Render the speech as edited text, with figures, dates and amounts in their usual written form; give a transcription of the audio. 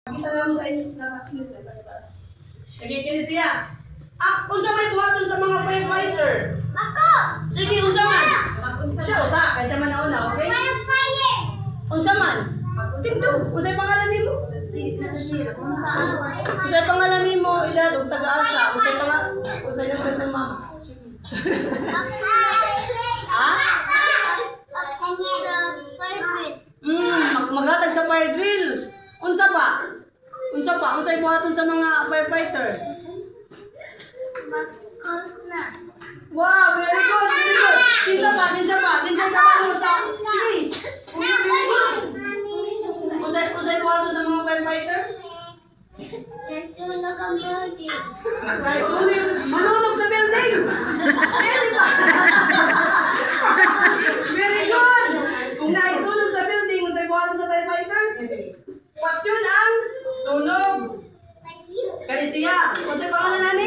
Kita lang sa inyo na nagikinis siya. Unsa may buhaton sa mga firefighter? Ako! Sige, unsa man? Siya usa, kaya siya man nauna, okay? Mayroong fire! Unsa man? Tinto, unsay pangalan nimo? Unsay pangalan nimo? Edad ug taga-asa? Unsay nang sa mama? Ha? Maghatag sa fire drill. Unsa pa? Unsa pa? Unsay buhaton sa mga firefighter? Wow, very good, very good. Kinsa pa? Kinsa ka sa? Sige. Very good. Unsay buhaton sa mga firefighter? Nasunog ang building. Manunog sa building. Very good. Very good. Kung naisunog sa building, unsay buhaton sa firefighter? What yun ang sunog? Kalisiya. Unsay pangalan nani?